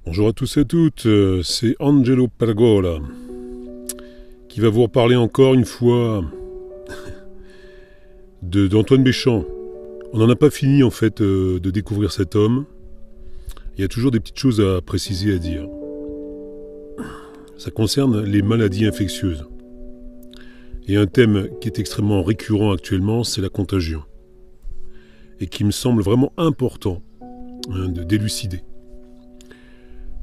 Bonjour à tous et à toutes, c'est Angelo Pergola qui va vous reparler encore une fois d'Antoine Béchamp. On n'en a pas fini en fait de découvrir cet homme. Il y a toujours des petites choses à préciser, à dire. Ça concerne les maladies infectieuses. Et un thème qui est extrêmement récurrent actuellement, c'est la contagion. Et qui me semble vraiment important de d'élucider.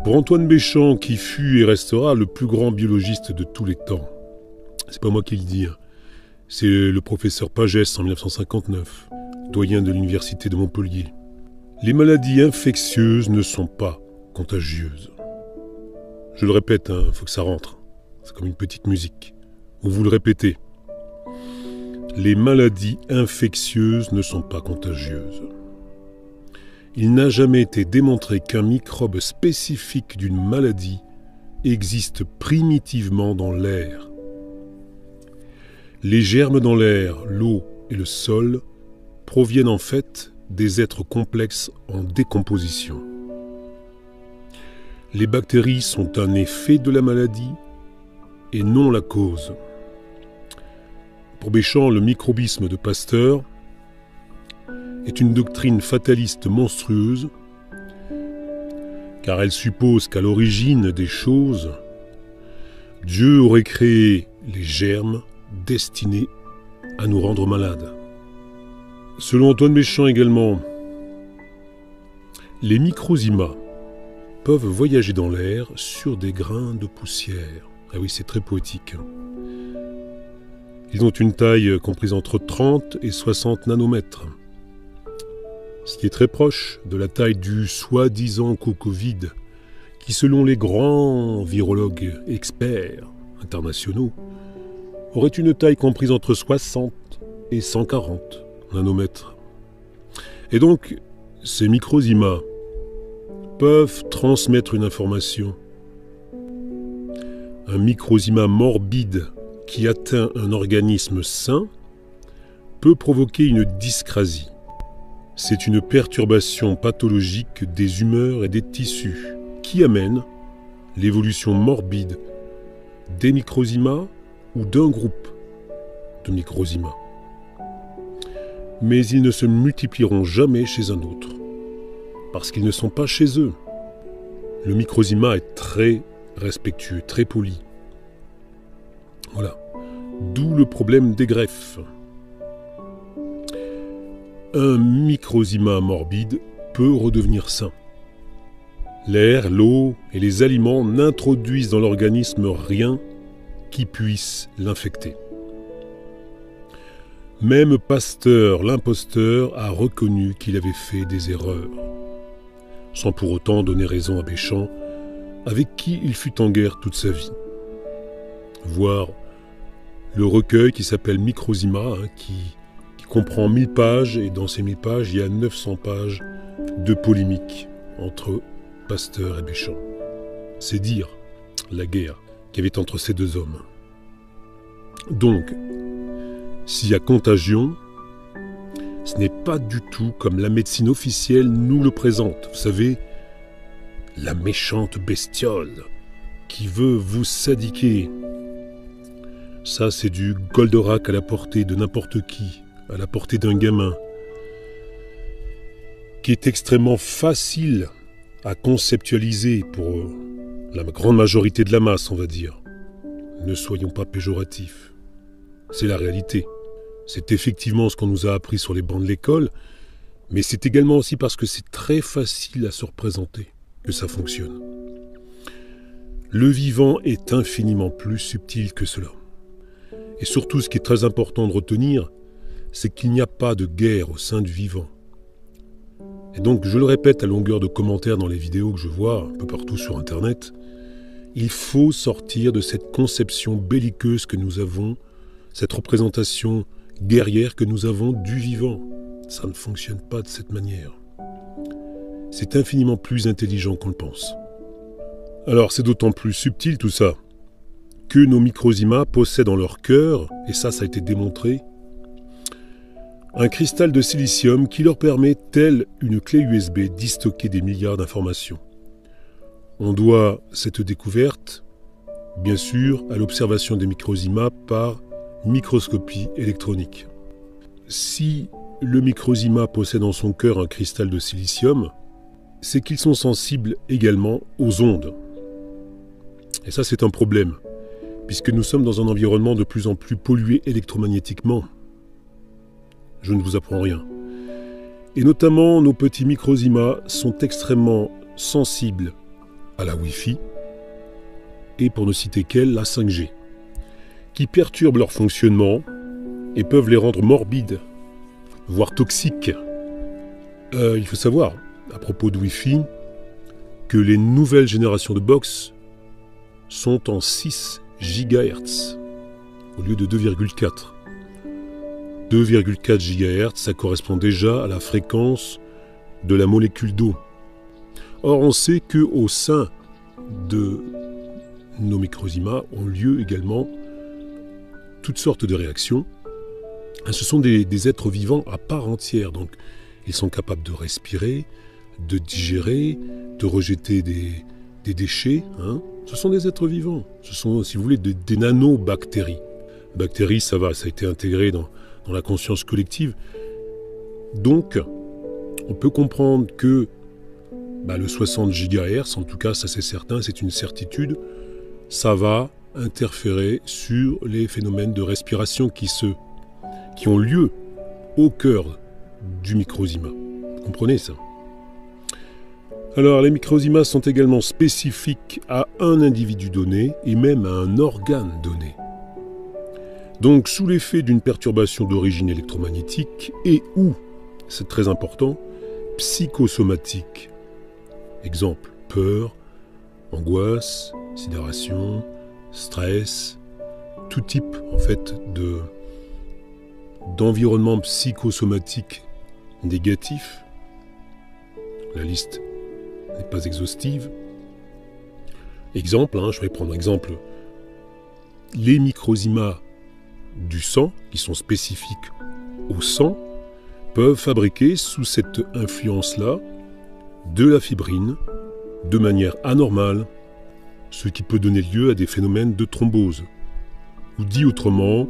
Pour Antoine Béchamp, qui fut et restera le plus grand biologiste de tous les temps, c'est pas moi qui le dis, c'est le professeur Pagès en 1959, doyen de l'université de Montpellier. Les maladies infectieuses ne sont pas contagieuses. Je le répète, faut que ça rentre. C'est comme une petite musique. Ou vous le répétez. Les maladies infectieuses ne sont pas contagieuses. Il n'a jamais été démontré qu'un microbe spécifique d'une maladie existe primitivement dans l'air. Les germes dans l'air, l'eau et le sol proviennent en fait des êtres complexes en décomposition. Les bactéries sont un effet de la maladie et non la cause. Pour Béchamp, le microbisme de Pasteur est une doctrine fataliste monstrueuse, car elle suppose qu'à l'origine des choses, Dieu aurait créé les germes destinés à nous rendre malades. Selon Antoine Béchamp également, les microzymas peuvent voyager dans l'air sur des grains de poussière. Ah oui, c'est très poétique. Ils ont une taille comprise entre 30 et 60 nanomètres. Ce qui est très proche de la taille du soi-disant Covid, qui selon les grands virologues experts internationaux, aurait une taille comprise entre 60 et 140 nanomètres. Et donc, ces microzymas peuvent transmettre une information. Un microzyma morbide qui atteint un organisme sain peut provoquer une dyscrasie. C'est une perturbation pathologique des humeurs et des tissus qui amène l'évolution morbide des microzymas ou d'un groupe de microzymas. Mais ils ne se multiplieront jamais chez un autre, parce qu'ils ne sont pas chez eux. Le microzyma est très respectueux, très poli. Voilà. D'où le problème des greffes. Un microzyma morbide peut redevenir sain. L'air, l'eau et les aliments n'introduisent dans l'organisme rien qui puisse l'infecter. Même Pasteur, l'imposteur, a reconnu qu'il avait fait des erreurs, sans pour autant donner raison à Béchamp, avec qui il fut en guerre toute sa vie. Voir le recueil qui s'appelle Microzyma, qui comprend 1000 pages, et dans ces 1000 pages, il y a 900 pages de polémique entre Pasteur et Béchamp. C'est dire la guerre qu'il y avait entre ces deux hommes. Donc, s'il y a contagion, ce n'est pas du tout comme la médecine officielle nous le présente. Vous savez, la méchante bestiole qui veut vous sadiquer. Ça, c'est du Goldorak à la portée de n'importe qui, à la portée d'un gamin, qui est extrêmement facile à conceptualiser pour la grande majorité de la masse, on va dire. Ne soyons pas péjoratifs. C'est la réalité. C'est effectivement ce qu'on nous a appris sur les bancs de l'école, mais c'est également aussi parce que c'est très facile à se représenter que ça fonctionne. Le vivant est infiniment plus subtil que cela. Et surtout, ce qui est très important de retenir, c'est qu'il n'y a pas de guerre au sein du vivant. Et donc, je le répète à longueur de commentaires dans les vidéos que je vois un peu partout sur Internet, il faut sortir de cette conception belliqueuse que nous avons, cette représentation guerrière que nous avons du vivant. Ça ne fonctionne pas de cette manière. C'est infiniment plus intelligent qu'on le pense. Alors, c'est d'autant plus subtil tout ça, que nos microzymas possèdent dans leur cœur, et ça a été démontré, un cristal de silicium qui leur permet, telle une clé USB, d'y stocker des milliards d'informations. On doit cette découverte, bien sûr, à l'observation des microzymas par microscopie électronique. Si le microzyma possède en son cœur un cristal de silicium, c'est qu'ils sont sensibles également aux ondes. Et ça, c'est un problème, puisque nous sommes dans un environnement de plus en plus pollué électromagnétiquement. Je ne vous apprends rien. Et notamment, nos petits microzymas sont extrêmement sensibles à la Wi-Fi, et pour ne citer qu'elle, la 5G, qui perturbent leur fonctionnement et peuvent les rendre morbides, voire toxiques. Il faut savoir, à propos de Wi-Fi, que les nouvelles générations de box sont en 6 GHz au lieu de 2,4. 2,4 GHz, ça correspond déjà à la fréquence de la molécule d'eau. Or, on sait qu'au sein de nos microzymas ont lieu également toutes sortes de réactions. Ce sont des êtres vivants à part entière, donc ils sont capables de respirer, de digérer, de rejeter des déchets. Ce sont des êtres vivants, ce sont, si vous voulez, des nanobactéries. Bactéries, ça va, ça a été intégré dans la conscience collective. Donc, on peut comprendre que le 60 GHz, en tout cas, ça c'est certain, c'est une certitude, ça va interférer sur les phénomènes de respiration qui ont lieu au cœur du microzyma. Vous comprenez ça? Alors, les microzymas sont également spécifiques à un individu donné et même à un organe donné. Donc, sous l'effet d'une perturbation d'origine électromagnétique et ou, c'est très important, psychosomatique. Exemple, peur, angoisse, sidération, stress, tout type en fait d'environnement psychosomatique négatif. La liste n'est pas exhaustive. Exemple, je vais prendre exemple, les microzymas du sang, qui sont spécifiques au sang, peuvent fabriquer sous cette influence-là de la fibrine de manière anormale, ce qui peut donner lieu à des phénomènes de thrombose, ou dit autrement,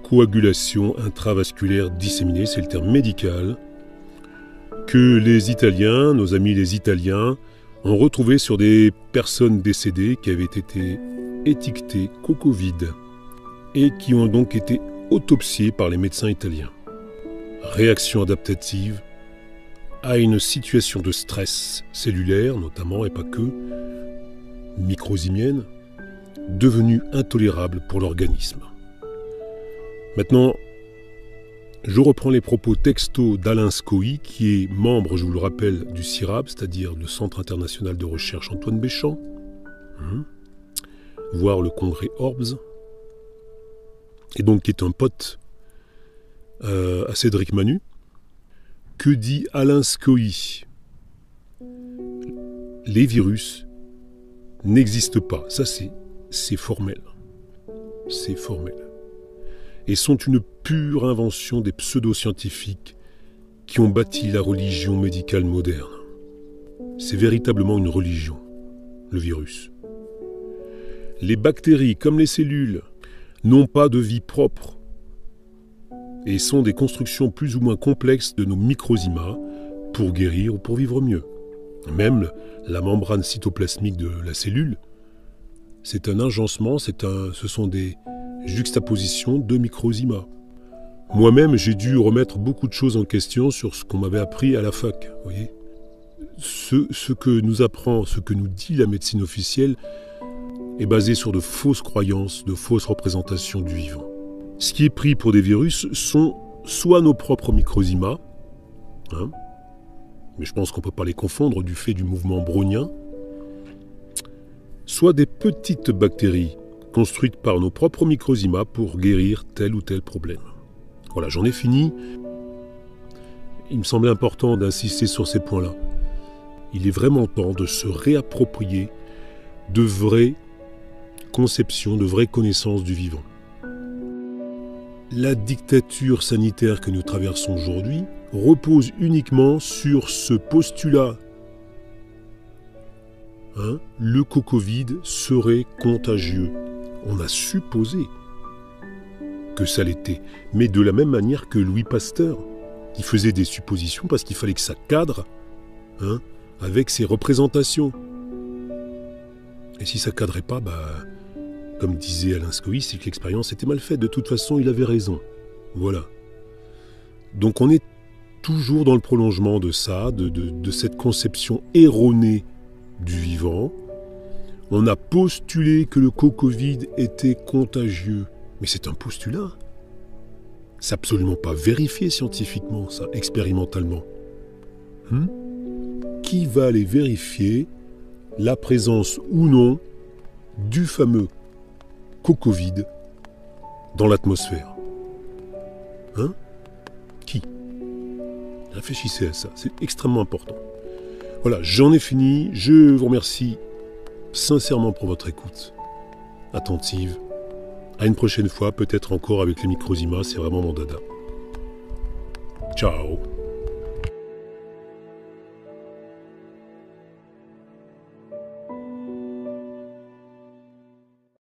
coagulation intravasculaire disséminée, c'est le terme médical, que les Italiens, nos amis les Italiens, ont retrouvé sur des personnes décédées qui avaient été étiquetées Covid et qui ont donc été autopsiées par les médecins italiens. Réaction adaptative à une situation de stress cellulaire, notamment, et pas que, microzymienne, devenue intolérable pour l'organisme. Maintenant, je reprends les propos textos d'Alain Scoï, qui est membre, je vous le rappelle, du CIRAB, c'est-à-dire le Centre international de recherche Antoine Béchamp, voire le congrès Orbs, et donc qui est un pote à Cédric Manu. Que dit Alain Scoï? Les virus n'existent pas. Ça, c'est formel. C'est formel. Et sont une pure invention des pseudo-scientifiques qui ont bâti la religion médicale moderne. C'est véritablement une religion, le virus. Les bactéries, comme les cellules, n'ont pas de vie propre et sont des constructions plus ou moins complexes de nos microzymas pour guérir ou pour vivre mieux. Même la membrane cytoplasmique de la cellule, c'est un agencement, ce sont des juxtapositions de microzymas. Moi-même, j'ai dû remettre beaucoup de choses en question sur ce qu'on m'avait appris à la fac. Vous voyez, ce que nous apprend, ce que nous dit la médecine officielle, est basé sur de fausses croyances, de fausses représentations du vivant. Ce qui est pris pour des virus sont soit nos propres microzymas, mais je pense qu'on ne peut pas les confondre du fait du mouvement brownien, soit des petites bactéries construites par nos propres microzymas pour guérir tel ou tel problème. Voilà, j'en ai fini. Il me semblait important d'insister sur ces points-là. Il est vraiment temps de se réapproprier de vraies conceptions, de vraies connaissances du vivant. La dictature sanitaire que nous traversons aujourd'hui repose uniquement sur ce postulat le Covid serait contagieux. On a supposé que ça l'était, mais de la même manière que Louis Pasteur, qui faisait des suppositions parce qu'il fallait que ça cadre avec ses représentations. Et si ça cadrait pas, comme disait Alain Scoï, c'est que l'expérience était mal faite. De toute façon, il avait raison. Voilà. Donc on est toujours dans le prolongement de ça, de cette conception erronée du vivant. On a postulé que le Covid était contagieux. Mais c'est un postulat. C'est absolument pas vérifié scientifiquement, ça, expérimentalement. Qui va aller vérifier la présence ou non du fameux Covid dans l'atmosphère? Qui? Réfléchissez à ça, c'est extrêmement important. Voilà, j'en ai fini. Je vous remercie sincèrement pour votre écoute attentive. À une prochaine fois, peut-être encore avec les Microzima, c'est vraiment mon dada. Ciao.